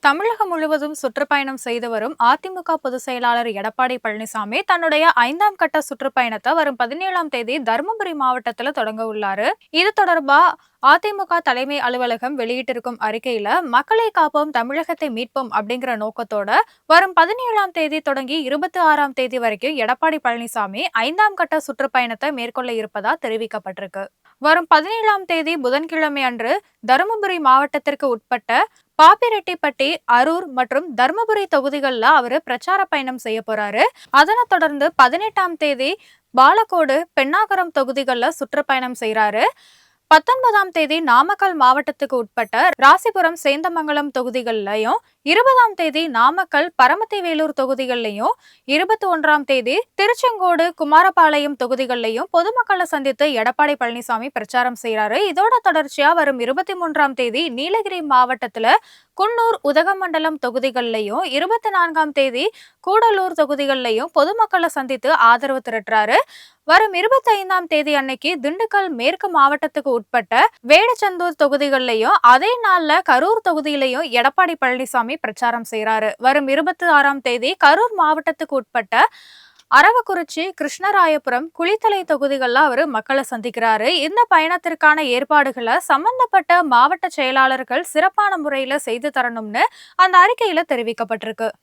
தமிழகம் முழுவதும் சுற்றுப்பயணம் செய்து வரும் அதிமுக பொதுச் செயலாளர் எடப்பாடி பழனிசாமி தன்னுடைய 5ஆம் கட்ட சுற்றுப்பயணத்தை வரும் 17ஆம் தேதி தருமபுரி மாவட்டத்துல தொடங்க உள்ளாரு. இது தொடர்பா அதிமுக தலைமை அலுவலகம் வெளியிட்டிருக்கும் அறிக்கையில மக்களை காப்போம் தமிழகத்தை மீட்போம் அப்படிங்கிற நோக்கத்தோட வரும் 17ஆம் தேதி தொடங்கி 26ஆம் தேதி வரைக்கும் எடப்பாடி பழனிசாமி 5ஆம் கட்ட சுற்றுப்பயணத்தை மேற்கொள்ள இருப்பதா தெரிவிக்கப்பட்டிருக்கு. வரும் 17ஆம் தேதி புதன்கிழமை அன்று தருமபுரி மாவட்டத்திற்கு உட்பட்ட பாப்பிரெட்டிப்பட்டி, அரூர் மற்றும் தர்மபுரி தொகுதிகளில் அவரு பிரச்சார பயணம் செய்ய போறாரு. அதனை தொடர்ந்து 18ஆம் தேதி பாலக்கோடு, பெண்ணாகரம் தொகுதிகளில் சுற்றுப்பயணம் செய்யறாரு. 19ஆம் தேதி நாமக்கல் மாவட்டத்துக்கு உட்பட்ட ராசிபுரம், சேந்தமங்கலம் தொகுதிகள்லையும், 20ஆம் தேதி நாமக்கல், பரமத்தி வேலூர் தொகுதிகள்லையும், 21ஆம் தேதி திருச்செங்கோடு, குமாரபாளையம் தொகுதிகள்லையும் பொதுமக்களை சந்தித்து எடப்பாடி பழனிசாமி பிரச்சாரம் செய்யறாரு. இதோட தொடர்ச்சியா வரும் 23ஆம் தேதி நீலகிரி மாவட்டத்துல குன்னூர், உதகமண்டலம் தொகுதிகள்லையும், 24ஆம் தேதி கூடலூர் தொகுதிகள்லையும் பொதுமக்களை சந்தித்து ஆதரவு திரட்டுறாரு. வரும் 25ஆம் தேதி அன்னைக்கு திண்டுக்கல் மேற்கு மாவட்டத்துக்கு உட்பட்ட வேடச்சந்தூர் தொகுதிகள்லையும், அதே நாள்ல கரூர் தொகுதியிலையும் எடப்பாடி பழனிசாமி பிரச்சாரம் செய்யறாரு. வரும் 26ஆம் தேதி கரூர் மாவட்டத்துக்கு உட்பட்ட அரவக்குறிச்சி, கிருஷ்ணராயபுரம், குளித்தலை தொகுதிகள்ல அவரு மக்களை சந்திக்கிறாரு. இந்த பயணத்திற்கான ஏற்பாடுகளை சம்பந்தப்பட்ட மாவட்ட செயலாளர்கள் சிறப்பான முறையில செய்து தரணும்னு அந்த அறிக்கையில தெரிவிக்கப்பட்டிருக்கு.